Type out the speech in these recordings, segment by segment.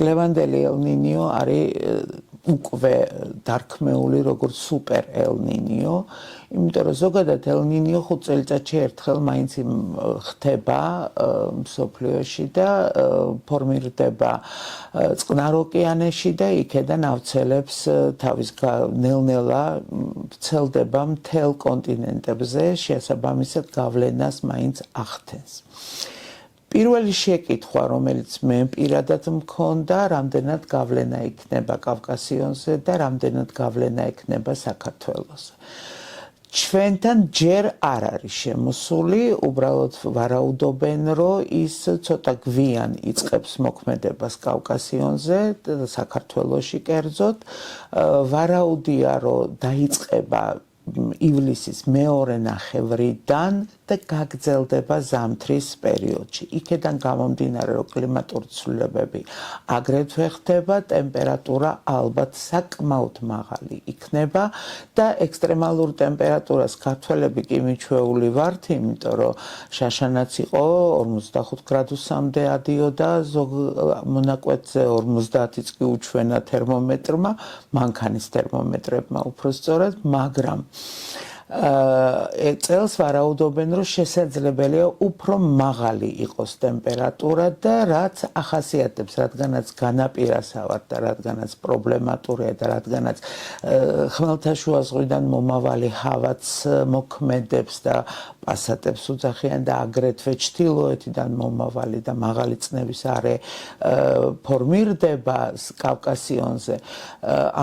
წლევანდელი ელ-ნინიო არის უკვე დარქმეული როგორც სუპერ ელ-ნინიო, იმიტომ რომ ზოგადად ელ-ნინიო 5 წელიწადში ერთხელ მაინც ხდება მსოფლიოში და ფორმირდება წყნარ ოკეანეში და იქედან ავრცელებს თავის ნელ-ნელა ვრცელდება მთელ კონტინენტებზე, შესაბამისად გავლენას მაინც ახდენს. პირველი შეკითხვა, რომელიც მე პირადად მქონდა, რამდენად გავლენა იქნება კავკასიონზე და რამდენად გავლენა იქნება საქართველოზე. ჩვენთან ჯერ არ არის შემოსული, უბრალოდ ვარაუდობენ, რომ ის ცოტა გვიან იწყებს მოქმედებას კავკასიონზე, საქართველოში კერძოდ. ვარაუდია, რომ დაიწყება ივლისის მეორე ნახევრიდან და გაგრძელდება ზამთრის პერიოდში. იქედან გამომდინარე, რომ კლიმატური ცვლილებები აგრეთვე ხდება, ტემპერატურა ალბათ საკმაოდ მაღალი იქნება და ექსტრემალურ ტემპერატურას ქართველები კი მიჩვეული ვართ, იმიტომ რომ შაშანაც იყო 45 გრადუსამდე ადიოდა, ზოგ მონაკვეთზე 50-იც კი უჩვენა თერმომეტრმა, მანქანის თერმომეტრებმა უფრო სწორად, მაგრამ წელს ვარაუდობენ, რომ შესაძლებელია უფრო მაღალი იყოს ტემპერატურა და რაც ახასიათებს, რადგანაც განაპირასავად და რადგანაც პრობლემატურია და რადგანაც ხმელთაშუა ზღვიდან მომავალი ჰავაც მოქმედებს და პასატებს უძახიან და აგრეთვე ჩრდილოეთიდან მომავალი და მაღალი წნევის არე ფორმირდება კავკასიონზე.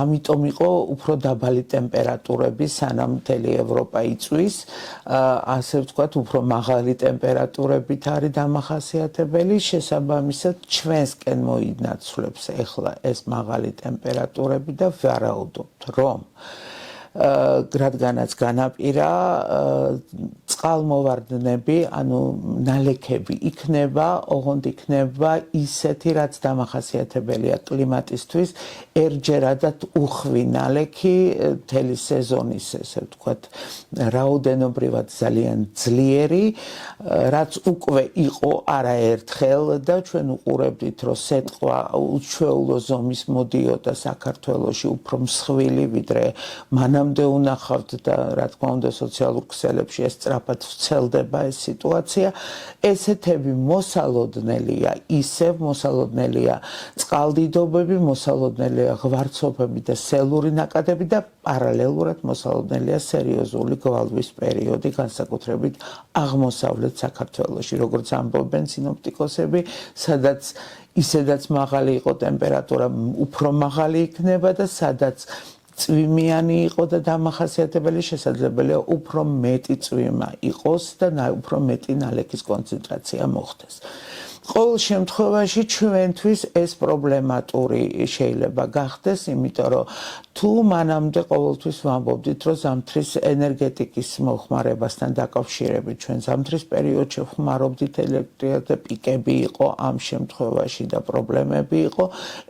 ამიტომ იყო უფრო დაბალი ტემპერატურები, სანამ მთელი ევროპა იწვის, ასე ვთქვათ, უფრო მაღალი ტემპერატურებით არის დამახასიათებელი, შესაბამისად ჩვენსკენ მოინაცვლებს ეხლა ეს მაღალი ტემპერატურები და ვარაუდობთ, რომ რადგანაც განაპირა წყალმოვარდნები, ანუ ნალექები იქნება, ოღონდ იქნება ისეთი, რაც დამახასიათებელია კლიმატისთვის, ერთჯერადად უხვი ნალექი მთელი სეზონის, ესე ვთქვათ, რაოდენობრივად ძალიან ძლიერი, რაც უკვე იყო არაერთხელ და ჩვენ უყურებდით, რომ სეტყვა უჩვეულო ზომის მოდიოდა საქართველოში უფრო მსხვილი, ვიდრე მანამდე უნახავთ და რა თქმა უნდა სოციალურ ქსელებში ეს სწრაფად ვრცელდება ეს სიტუაცია. ესეთები მოსალოდნელია, ისევ მოსალოდნელია წყალდიდობები, მოსალოდნელია ღვარცობები და სელური ნაკადები და პარალელურად მოსალოდნელია სერიოზული გვალვის პერიოდი, განსაკუთრებით აღმოსავლეთ საქართველოში, როგორც ამბობენ სინოპტიკოსები, სადაც ისედაც მაღალი იყო ტემპერატურა, უფრო მაღალი იქნება და სადაც წვიმიანი იყო და დამახასიათებელი, შესაძლებელია უფრო მეტი წვიმა იყოს და უფრო მეტი ნალექის კონცენტრაცია მოხდეს. ყოველ შემთხვევაში ჩვენთვის ეს პრობლემატური შეიძლება გახდეს, იმიტომ რომ თუ მანამდე ყოველთვის ვამბობდით, რომ ზამთრის ენერგეტიკის მოხმარებასთან დაკავშირებით ჩვენ ზამთრის პერიოდში ვხმარობდით ელექტრიათა პიკები იყო ამ შემთხვევაში და პრობლემები იყო,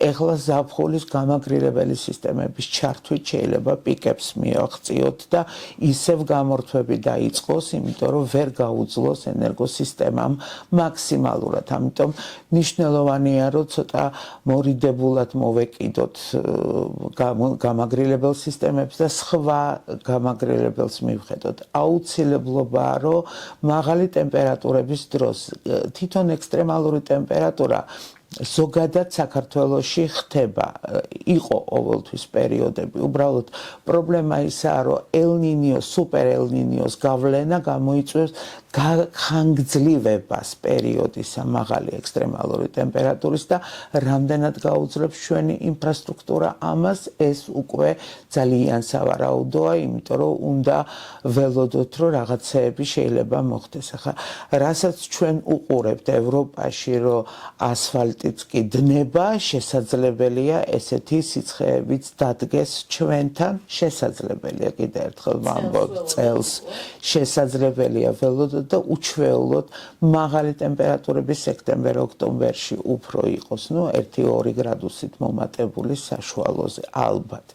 ეხლა ზაფხულის გამაგრილებელი სისტემების ჩართვით შეიძლება პიკებს მივაღწიოთ და ისევ გამორთვები დაიწყოს, იმიტომ რომ ვერ გაუძლოს ენერგოსისტემამ მაქსიმალურად. ამიტომ მნიშვნელოვანია, რომ ცოტა მორიდებულად მოვეკიდოთ გამაგრილებელ სისტემებს და სხვა გამაგრილებელს მივხედოთ. აუცილებლობაა, რომ მაღალი ტემპერატურების დროს თვითონ ექსტრემალური ტემპერატურა ზოგადად საქართველოში ხდება, იყო ყოველთვის პერიოდები. უბრალოდ პრობლემა ისაა, რომ ელ-ნინიო, სუპერ ელ-ნინიოს გავლენა გამოიწვევს ხანგრძლივებას პერიოდისა მაღალი ექსტრემალური ტემპერატურის და რამდენად გაუძლებს ჩვენი ინფრასტრუქტურა ამას, ეს უკვე ძალიან სავარაუდოა, იმიტომ რომ უნდა ველოდოთ, რომ რაღაცეები შეიძლება მოხდეს. ახლა რასაც ჩვენ უყურებთ ევროპაში, რომ ასფალტიც კი დნება, შესაძლებელია ესეთი სიცხეებიც დადგეს ჩვენთან, შესაძლებელია კიდევ ერთხელ ვამბობ წელს, შესაძლებელია ველოდოთ და უჩვეულოდ მაღალი ტემპერატურები სექტემბერ-ოქტომბერში უფრო იყოს, 1-2 გრადუსით მომატებული საშუალოზე ალბათ.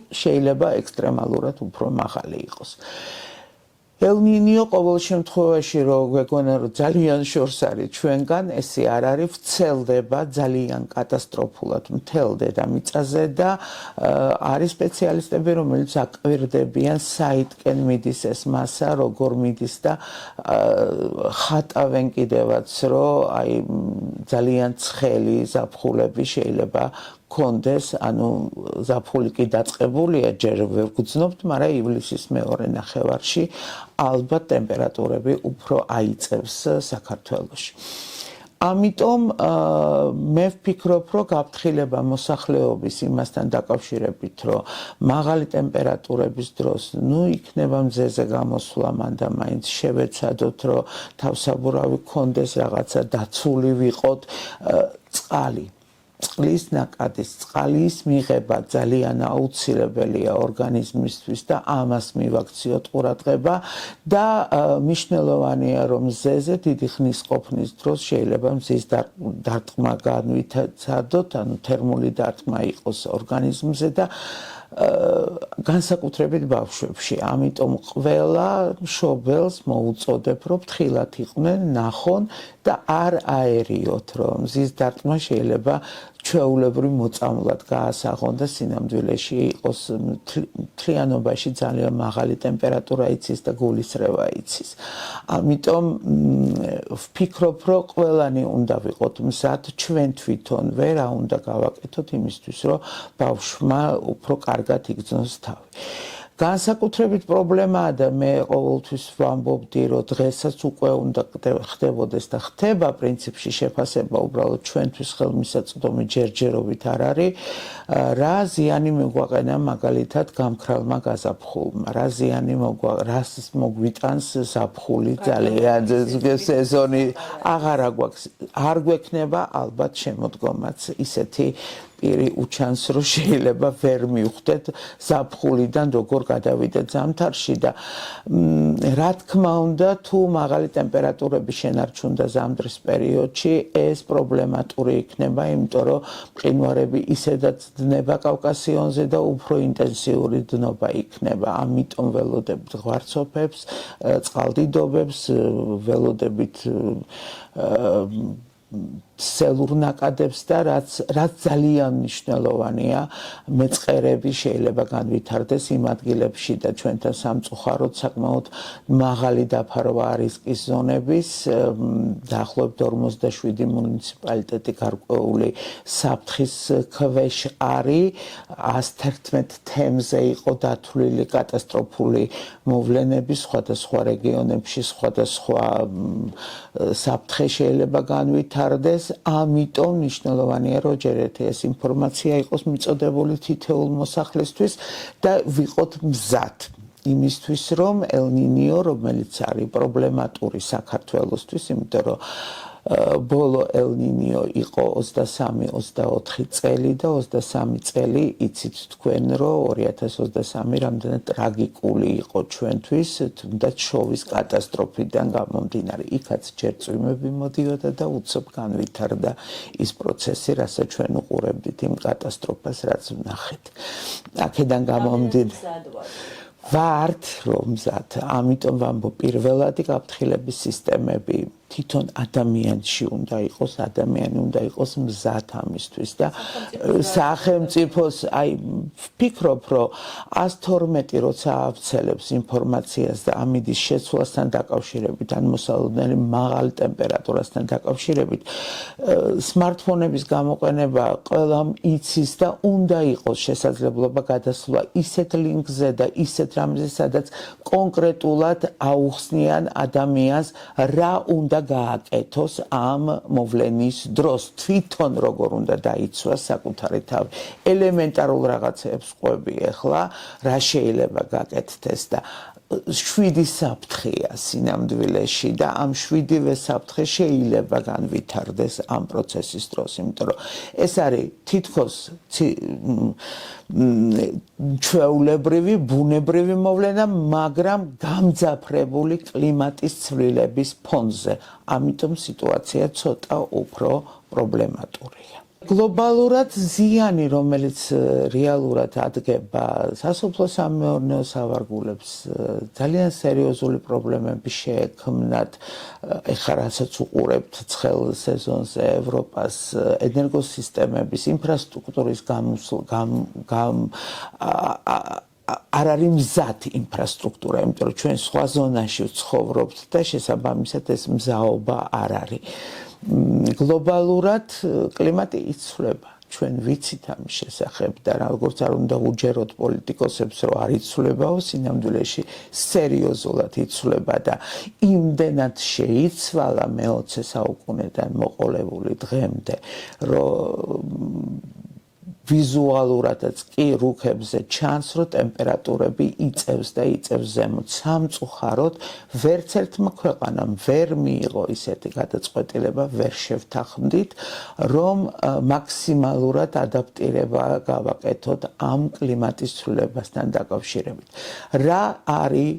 შეიძლება ექსტრემალურად უფრო მაღალი იყოს. ელნინიო ყოველ შემთხვევაში რომ გვეგონა რომ ძალიან შორს არის ჩვენგან, ესე არ არის, ვრცელდება ძალიან კატასტროფულად მთელ დედამიწაზე და არის სპეციალისტები, რომელიც აკვირდებიან საითკენ მიდის ეს მასა, როგორ მიდის და ხატავენ კიდევაც, რომ აი ძალიან ცხელი ზაფხულები შეიძლება კონდეს, ანუ ზაფხული კი დაწყებულია, ჯერ ვერ გძნობთ, მაგრამ ივლისის მეორე ნახევარში ალბათ ტემპერატურები უფრო აიწევს საქართველოში. ამიტომ მე ვფიქრობ, რომ გაფრთხილება მოსახლეობის იმასთან დაკავშირებით, რომ მაღალი ტემპერატურების დროს, იქნება მზეზე გამოსვლა, მანდა მაინც შევეცადოთ, რომ თავსაბურავი გქონდეს, რაღაცა დაცული ვიყოთ, წყალი. წყლის ნაკადის, წყლის მიღება ძალიან აუცილებელია ორგანიზმისთვის და ამას მივაქციოთ ყურადღება და მნიშვნელოვანია, რომ მზეზე დიდი ხნის ყოფნის დროს შეიძლება მზის დარტყმა განვითარდოთ, ანუ თერმული დარტყმა იყოს ორგანიზმზე და განსაკუთრებით ბავშვებში. ამიტომ ყველა მშობელს მოუწოდებ, რომ ფრთხილად იყვნენ, ნახონ და არ აერიოთ, რომ მზის დარტყმა შეიძლება ჩვეულებრივ მოწამვლად გაასაღონ და სინამდვილეში იყოს მთლიანობაში ძალიან მაღალი ტემპერატურა იცის და გულისრევა იცის. ამიტომ ვფიქრობ, რომ ყველანი უნდა ვიყოთ მზად, ჩვენ თვითონ ვერა უნდა გავაკეთოთ იმისთვის, რომ ბავშვმა უფრო კარგად იგრძნოს თავი. განსაკუთრებით პრობლემაა და მე ყოველთვის ვამბობდი, რომ დღესაც უკვე უნდა ხდებოდეს და ხდება პრინციპში შეფასება უბრალოდ ჩვენთვის ხელმისაწვდომი ჯერჯერობით არ არის, რა ზიანი მიგვაყენა მაგალითად გამქრალმა გაზაფხულმა, რა ზიანი რას მოგვიტანს ზაფხული ძალიან სეზონი აღარა გვაქვს, არ გვექნება ალბათ შემოდგომაც ისეთი პირი უჩანს, რომ შეიძლება ვერ მივხვდეთ ზაფხულიდან როგორ გადავიდეთ ზამთარში და რა თქმა უნდა, თუ მაღალი ტემპერატურები შენარჩუნდა ზამთრის პერიოდში, ეს პრობლემატური იქნება, იმიტომ რომ მყინვარები ისედაც დნება კავკასიონზე და უფრო ინტენსიური დნობა იქნება. ამიტომ ველოდებთ ღვარცოფებს, წყალდიდობებს, ველოდებით სელურ ნაკადებს და რაც ძალიან მნიშვნელოვანია, მეწყერები შეიძლება განვითარდეს იმ ადგილებში და ჩვენთან სამწუხაროდ საკმაოდ მაღალი დაფარვა რისკის ზონების, დაახლოებით 47 მუნიციპალიტეტი გარკვეული საფრთხის ქვეშ არის, 111 თემზე იყო დათვლილი კატასტროფული მოვლენები სხვადასხვა რეგიონებში, სხვადასხვა საფრთხე შეიძლება განვითარდეს. ამიტომ მნიშვნელოვანია, რომ ჯერ ერთი ეს ინფორმაცია იყოს მიწოდებული თითოეულ მოსახლისთვის და ვიყოთ მზად იმისთვის, რომ ელ-ნინიო, რომელიც არის პრობლემატური საქართველოსთვის, იმიტომ რომ ბოლო ელ-ნინიო იყო 23-24 წელი და 23 წელი იცით თქვენ, რომ 2023 რამდენად ტრაგიკული იყო ჩვენთვის, თუნდაც შოვის კატასტროფიდან გამომდინარე. იქაც ჯერ წვიმები მოდიოდა და უცებ განვითარდა ის პროცესი, რასაც ჩვენ უყურებდით იმ კატასტროფას, რაც ვნახეთ. აქედან გამომდინარე ვართ რომ მზად, ამიტომ ვამბობ, პირველადი გაფრთხილების სისტემები თვითონ ადამიანში უნდა იყოს, ადამიანი უნდა იყოს მზად ამისთვის და სახელმწიფოს, ვფიქრობ, რომ 112 როცა ავრცელებს ინფორმაციას და ამინდის შეცვლასთან დაკავშირებით, ან მოსალოდნელი მაღალი ტემპერატურასთან დაკავშირებით, სმარტფონების გამოყენება ყველამ იცის და უნდა იყოს შესაძლებლობა გადასვლა ისეთ ლინკზე და ისეთ რამზე, სადაც კონკრეტულად აუხსნიან ადამიანს, რა უნდა გააკეთოს ამ მოვლენის დროს, თვითონ როგორ უნდა დაიცვას საკუთარი თავი. ელემენტარულ რაღაცებს ყვები ახლა, რა შეიძლება გაკეთდეს და 7 საფრთხეა სინამდვილეში და ამ 7-ვე საფრთხე შეიძლება განვითარდეს ამ პროცესის დროს, იმიტომ რომ ეს არის თითქოს ჩვეულებრივი, ბუნებრივი მოვლენა, მაგრამ გამძაფრებული კლიმატის ცვლილების ფონზე. ამიტომ სიტუაცია ცოტა უფრო პრობლემატურია. გლობალურად ზიანი, რომელიც რეალურად ადგება სასოფლო-სამეურნეო სავარგულებს, ძალიან სერიოზული პრობლემები შეექმნათ. ეხლა რასაც უყურებთ ცხელ სეზონზე ევროპას ენერგოსისტემების ინფრასტრუქტურის არ არის მზად ინფრასტრუქტურა, იმიტომ რომ ჩვენ სხვა ზონაში ვცხოვრობთ და შესაბამისად ეს მზაობა არ არის. გლობალურად კლიმატი იცვლება. ჩვენ ვიცით ამის შესახებ და როგორც არ უნდა უჯეროთ პოლიტიკოსებს, რომ არ იცვლებაო, სინამდვილეში სერიოზულად იცვლება და იმდენად შეიცვალა მე-20 საუკუნიდან მოყოლებული დღემდე, რომ ვიზუალურადაც კი რუქებზე ჩანს, რომ ტემპერატურები იწევს და იწევს ზემოთ. სამწუხაროდ ვერც ერთმა ქვეყანამ ვერ მიიღო ისეთი გადაწყვეტილება, ვერ შევთანხმდით, რომ მაქსიმალურად ადაპტირება გავაკეთოთ ამ კლიმატის ცვლილებასთან დაკავშირებით. რა არის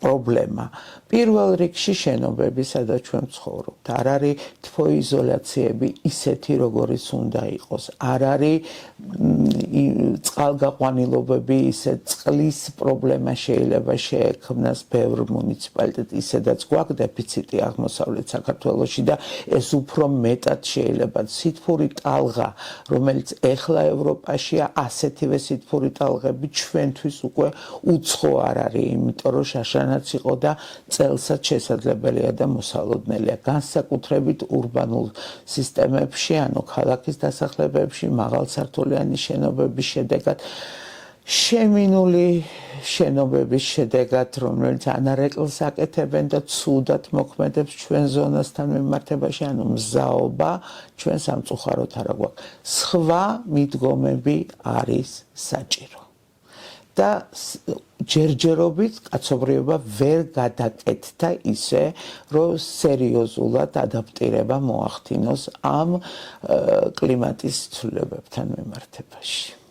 პრობლემა? პირველ რიგში შენობები, სადაც ჩვენ ვცხოვრობთ, არ არის თბოიზოლაციები ისეთი, როგორიც უნდა იყოს. არ არის წყალგაყვანილობები, ისე წყლის პრობლემა შეიძლება შეექმნას ბევრ მუნიციპალიტეტში, ისედაც გვაქვს დეფიციტი აღმოსავლეთ საქართველოში და ეს უფრო მეტად შეიძლება. სითბური ტალღა, რომელიც ეხლა ევროპაშია, ასეთივე სითბური ტალღები ჩვენთვის უკვე უცხო არ არის, იმიტომ რომ შაშანაც იყო და წელსაც შესაძლებელია და მოსალოდნელია. განსაკუთრებით урბანულ სისტემებში, ანუ ქალაქის დასახლებებში, მაღალსართულიანი შენობების შედეგად, შემინული შენობების შედეგად, რომელიც ანარეკლს აკეთებენ და ცუდად მოქმედებს ჩვენ ზონასთან მიმართებაში, ანუ მზაობა ჩვენ სამწუხაროდ არ გვაქვს. სხვა მიდგომები არის საჭირო. და ჯერჯერობით კაცობრიობა ვერ გადაკეთდა ისე, რომ სერიოზულად ადაპტირება მოახდინოს ამ კლიმატის ცვლილებებთან მიმართებაში.